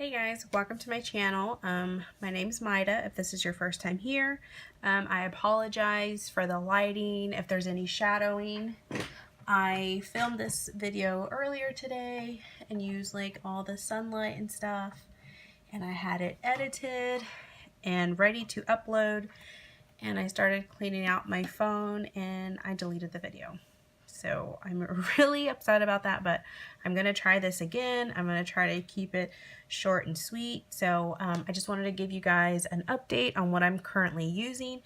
Hey guys, welcome to my channel. My name's Maida if this is your first time here. I apologize for the lighting, if there's any shadowing. I filmed this video earlier today and used like all the sunlight and stuff, and I had it edited and ready to upload, and I started cleaning out my phone and I deleted the video. So I'm really upset about that, but I'm going to try this again. I'm going to try to keep it short and sweet. So I just wanted to give you guys an update on what I'm currently using.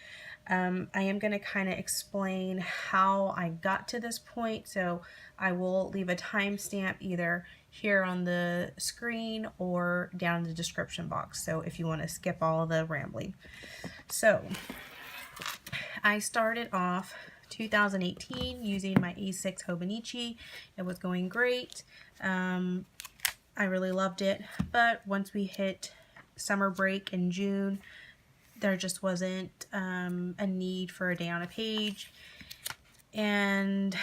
I am going to kind of explain how I got to this point. So I will leave a timestamp either here on the screen or down in the description box. So if you want to skip all the rambling. So I started off 2018 using my A6 Hobonichi. It was going great. I really loved it, but once we hit summer break in June, there just wasn't a need for a day on a page. And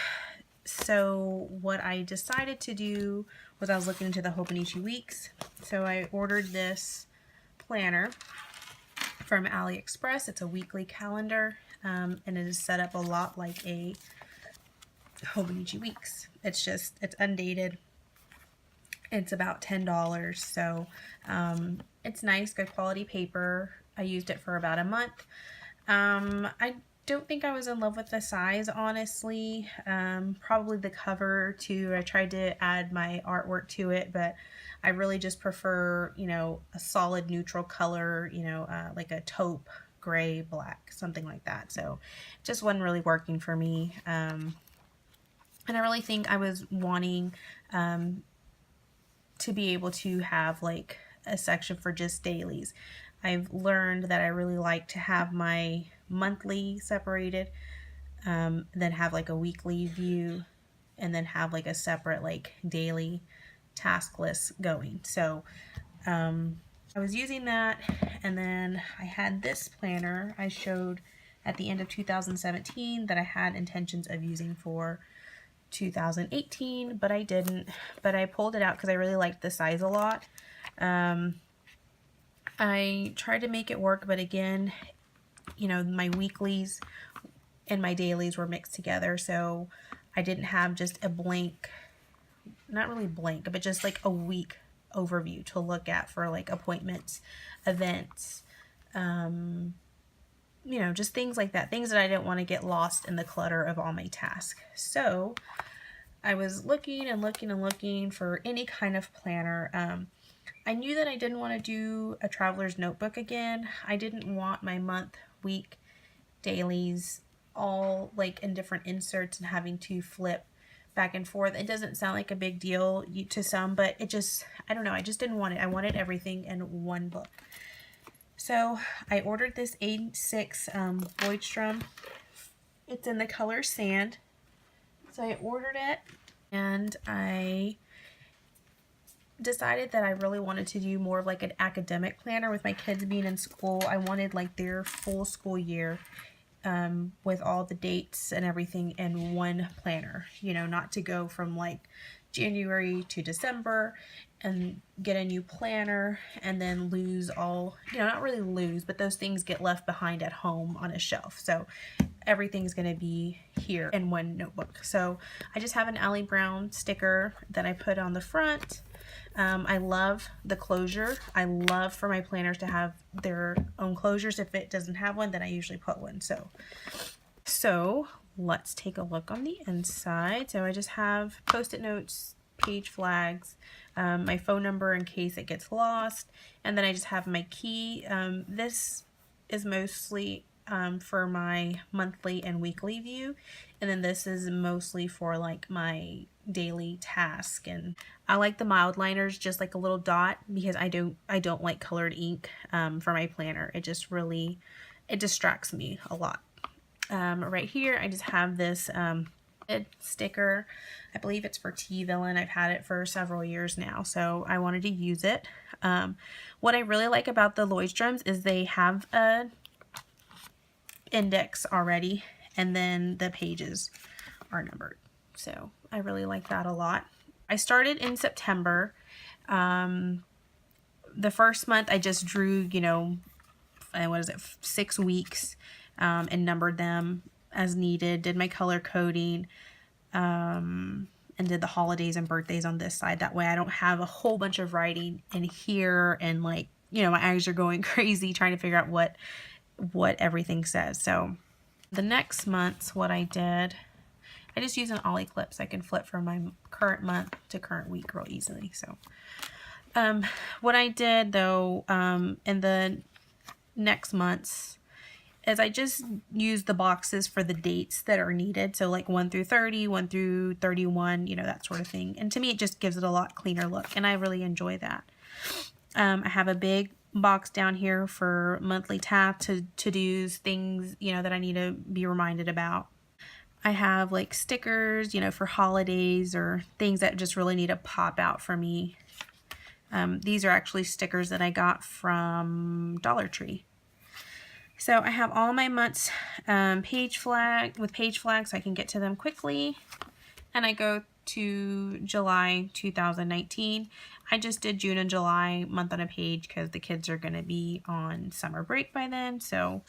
so what I decided to do was I was looking into the Hobonichi weeks. So I ordered this planner from AliExpress. It's a weekly calendar. And it is set up a lot like a Hobonichi Weeks. It's undated. It's about $10, so it's nice, good quality paper. I used it for about a month. I don't think I was in love with the size, honestly. Probably the cover too. I tried to add my artwork to it, but I really just prefer, a solid neutral color, like a taupe, gray, black, something like that. So it just wasn't really working for me. And I really think I was wanting to be able to have like a section for just dailies. I've learned that I really like to have my monthly separated, then have like a weekly view, and then have like a separate like daily task list going. So I was using that, and then I had this planner I showed at the end of 2017 that I had intentions of using for 2018, but I didn't. But I pulled it out because I really liked the size a lot. I tried to make it work, but again, my weeklies and my dailies were mixed together, so I didn't have just a blank, not really blank, but just like a week overview to look at for like appointments, events, just things like that, things that I didn't want to get lost in the clutter of all my tasks. So I was looking and looking and looking for any kind of planner. I knew that I didn't want to do a traveler's notebook again. I didn't want my month, week, dailies all like in different inserts and having to flip back and forth. It doesn't sound like a big deal to some, but I don't know, I just didn't want it. I wanted everything in one book. So I ordered this A6 Lloydstrom. It's in the color sand. So I ordered it, and I decided that I really wanted to do more of like an academic planner with my kids being in school. I wanted like their full school year with all the dates and everything in one planner, not to go from like January to December and get a new planner and then lose all, not really lose, but those things get left behind at home on a shelf. So everything's going to be here in one notebook. So I just have an Allie Brown sticker that I put on the front. I love the closure. I love for my planners to have their own closures. If it doesn't have one, then I usually put one. So let's take a look on the inside. So I just have Post-it notes, page flags, my phone number in case it gets lost, and then I just have my key. This is mostly for my monthly and weekly view, and then this is mostly for like my daily task. And I like the mild liners, just like a little dot, because I don't like colored ink for my planner. It distracts me a lot. Right here I just have this sticker. I believe it's for T-Villain. I've had it for several years now, so I wanted to use it. What I really like about the Lloydstroms is they have a index already, and then the pages are numbered. So I really like that a lot. I started in September. the first month I just drew, you know, what is it, 6 weeks, and numbered them as needed, did my color coding, and did the holidays and birthdays on this side. That way I don't have a whole bunch of writing in here and, like, you know, my eyes are going crazy trying to figure out what everything says. So the next month's what I did, I just use an ollie clip so I can flip from my current month to current week real easily. So what I did though, in the next months, is I just use the boxes for the dates that are needed. So like 1 through 30, 1 through 31, you know, that sort of thing. And to me, it just gives it a lot cleaner look, and I really enjoy that. I have a big box down here for monthly tasks, to-dos, things, you know, that I need to be reminded about. I have like stickers, you know, for holidays or things that just really need to pop out for me. These are actually stickers that I got from Dollar Tree. So I have all my months page flags so I can get to them quickly. And I go to July 2019. I just did June and July month on a page because the kids are going to be on summer break by then. So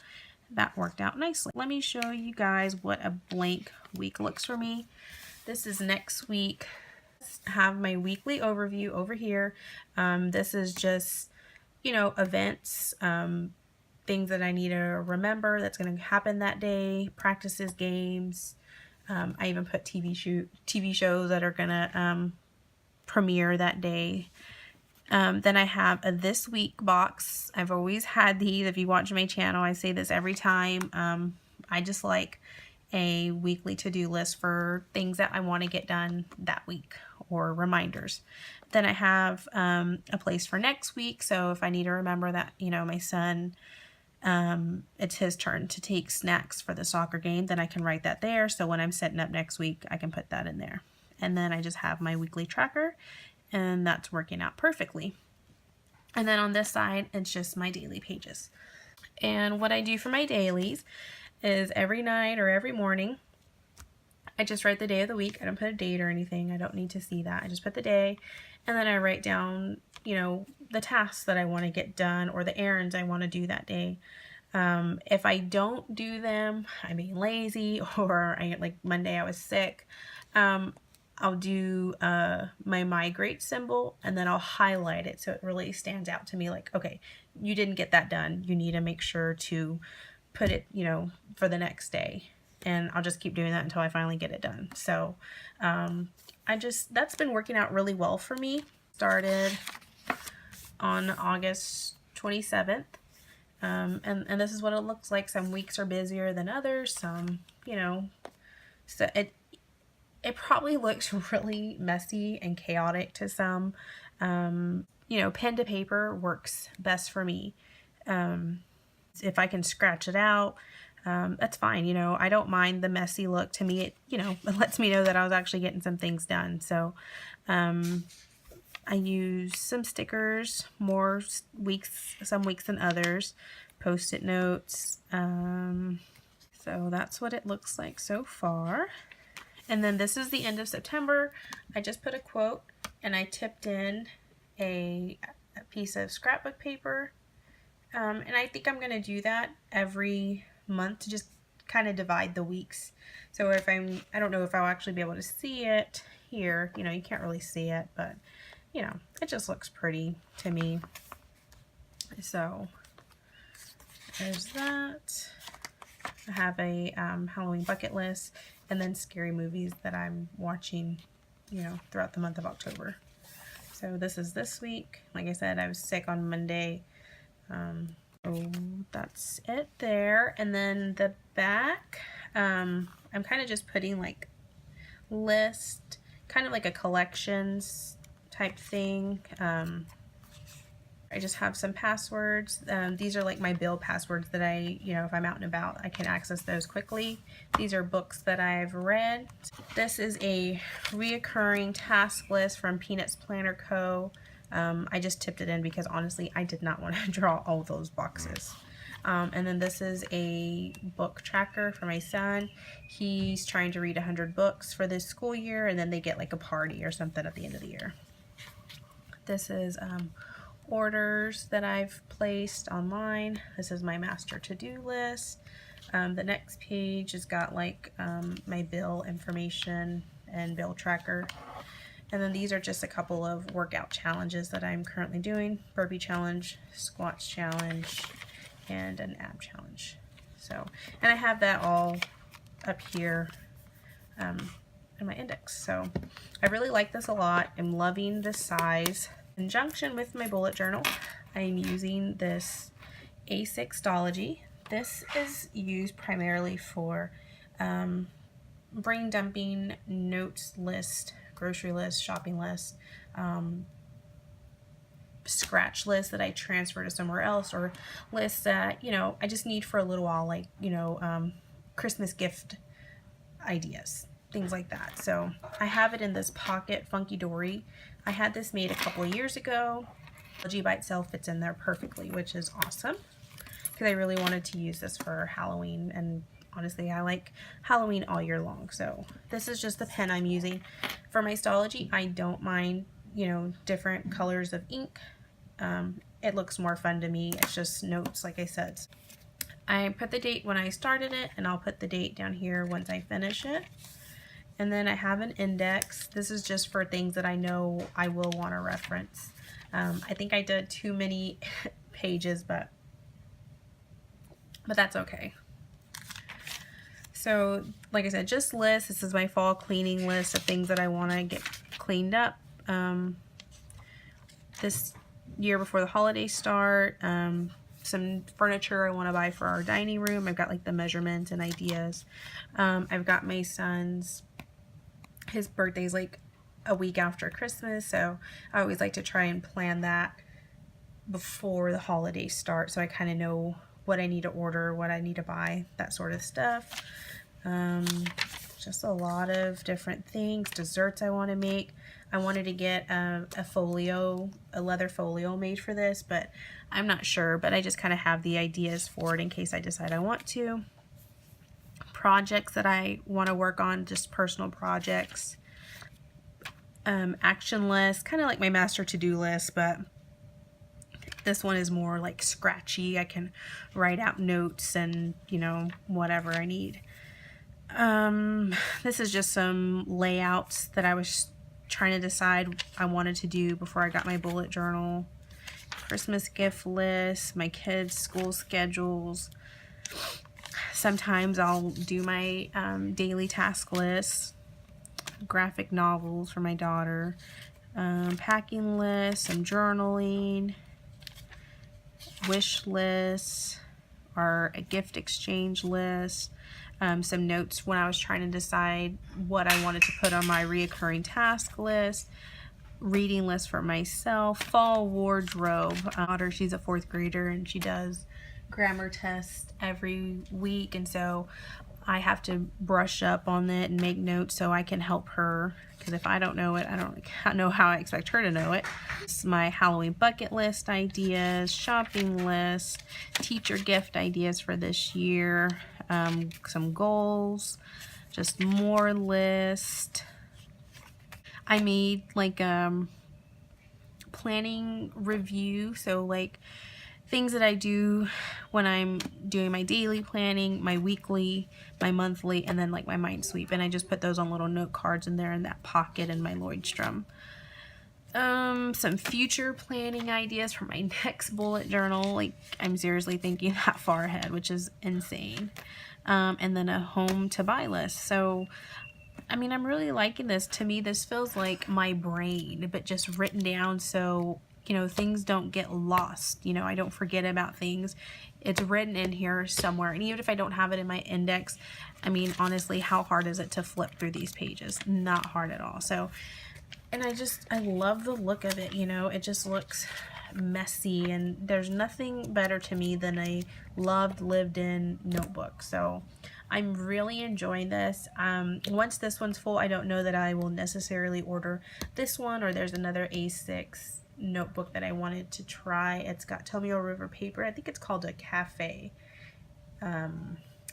that worked out nicely. Let me show you guys what a blank week looks for me. This is next week. I have my weekly overview over here. This is just, you know, events, things that I need to remember that's going to happen that day, practices, games. I even put TV shows that are going to premiere that day. Then I have a this week box. I've always had these. If you watch my channel, I say this every time. I just like a weekly to-do list for things that I want to get done that week or reminders. Then I have a place for next week. So if I need to remember that, you know, my son, it's his turn to take snacks for the soccer game, then I can write that there. So when I'm setting up next week, I can put that in there. And then I just have my weekly tracker, and that's working out perfectly. And then on this side, it's just my daily pages. And what I do for my dailies is every night or every morning, I just write the day of the week. I don't put a date or anything. I don't need to see that. I just put the day, and then I write down, you know, the tasks that I want to get done or the errands I want to do that day. If I don't do them, I'm being lazy, or like Monday I was sick, I'll do my migrate symbol, and then I'll highlight it so it really stands out to me, like, okay, you didn't get that done. You need to make sure to put it, you know, for the next day. And I'll just keep doing that until I finally get it done. So that's been working out really well for me. Started on August 27th. And this is what it looks like. Some weeks are busier than others. Some, you know, so it probably looks really messy and chaotic to some. You know, pen to paper works best for me. If I can scratch it out, that's fine. You know, I don't mind the messy look. To me, it, you know, it lets me know that I was actually getting some things done. So, I use some stickers, some weeks than others, Post-it notes. So that's what it looks like so far. And then this is the end of September. I just put a quote, and I tipped in a piece of scrapbook paper. And I think I'm going to do that every month to just kind of divide the weeks. So if I don't know if I'll actually be able to see it here. You know, you can't really see it, but you know, it just looks pretty to me. So there's that. I have a Halloween bucket list, and then scary movies that I'm watching, you know, throughout the month of October. So this is this week. Like I said, I was sick on Monday. So that's it there. And then the back, I'm kind of just putting like list, kind of like a collections type thing. I just have some passwords. These are like my bill passwords that I, you know, if I'm out and about, I can access those quickly. These are books that I've read. This is a reoccurring task list from Peanuts Planner Co. I just tipped it in because honestly, I did not want to draw all those boxes. And then this is a book tracker for my son. He's trying to read 100 books for this school year, and then they get like a party or something at the end of the year. This is orders that I've placed online. This is my master to-do list. The next page has got like my bill information and bill tracker. And then these are just a couple of workout challenges that I'm currently doing. Burpee challenge, squats challenge, and an ab challenge. So, and I have that all up here in my index. So I really like this a lot. I'm loving the size. In conjunction with my bullet journal, I'm using this A6 This is used primarily for brain dumping, notes list, grocery list, shopping list, scratch lists that I transfer to somewhere else, or lists that, you know, I just need for a little while, like, you know, Christmas gift ideas, things like that. So I have it in this pocket Funky Dory. I had this made a couple of years ago. The by itself fits in there perfectly, which is awesome because I really wanted to use this for Halloween, and honestly I like Halloween all year long. So this is just the pen I'm using. For my Stology, I don't mind, you know, different colors of ink. It looks more fun to me. It's just notes, like I said. I put the date when I started it, and I'll put the date down here once I finish it. And then I have an index. This is just for things that I know I will want to reference. I think I did too many pages, but that's okay. So like I said, just lists. This is my fall cleaning list of things that I want to get cleaned up this year before the holidays start. Some furniture I want to buy for our dining room. I've got like the measurements and ideas. I've got my son's, his birthday's like a week after Christmas, so I always like to try and plan that before the holidays start, so I kind of know what I need to order, what I need to buy, that sort of stuff. Just a lot of different things. Desserts I want to make. I wanted to get a folio, a leather folio made for this, but I'm not sure, but I just kind of have the ideas for it in case I decide I want to. Projects that I want to work on, just personal projects. Action list, kind of like my master to-do list, but this one is more like scratchy. I can write out notes and, you know, whatever I need. This is just some layouts that I was trying to decide I wanted to do before I got my bullet journal. Christmas gift list, my kids' school schedules. Sometimes I'll do my daily task list. Graphic novels for my daughter. Packing list, some journaling. Wish lists, or a gift exchange list. Some notes when I was trying to decide what I wanted to put on my reoccurring task list. Reading list for myself. Fall wardrobe. She's a 4th grader and she does grammar tests every week, and so I have to brush up on it and make notes so I can help her, because if I don't know it, I don't know how I expect her to know it. It's my Halloween bucket list ideas, shopping list, teacher gift ideas for this year, some goals, just more list. I made like planning review, so like things that I do when I'm doing my daily planning, my weekly, my monthly, and then like my mind sweep, and I just put those on little note cards in there in that pocket in my Lloydstrom. Some future planning ideas for my next bullet journal. Like, I'm seriously thinking that far ahead, which is insane. And then a home to buy list. So I mean, I'm really liking this. To me, this feels like my brain, but just written down, so you know, things don't get lost. You know, I don't forget about things. It's written in here somewhere. And even if I don't have it in my index, I mean, honestly, how hard is it to flip through these pages? Not hard at all. So, and I love the look of it, you know, it just looks messy, and there's nothing better to me than a loved, lived in notebook. So I'm really enjoying this. Once this one's full, I don't know that I will necessarily order this one, or there's another A6 notebook that I wanted to try. It's got Tomio River paper. I think it's called a cafe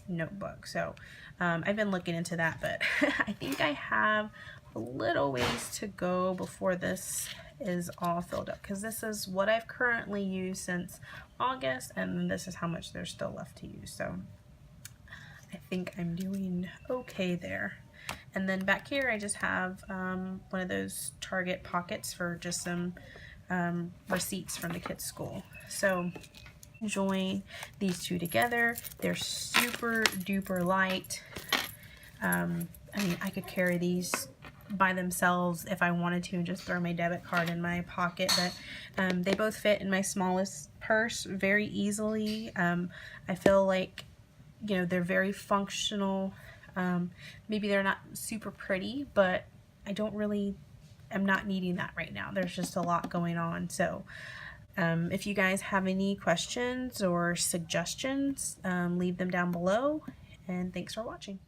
notebook. So I've been looking into that, but I think I have a little ways to go before this is all filled up, because this is what I've currently used since August, and then this is how much there's still left to use. So I think I'm doing okay there. And then back here I just have one of those Target pockets for just some receipts from the kids' school. So join these two together. They're super duper light. I mean, I could carry these by themselves if I wanted to and just throw my debit card in my pocket, but they both fit in my smallest purse very easily. I feel like, you know, they're very functional. Maybe they're not super pretty, but I'm not needing that right now. There's just a lot going on. So if you guys have any questions or suggestions, leave them down below, and thanks for watching.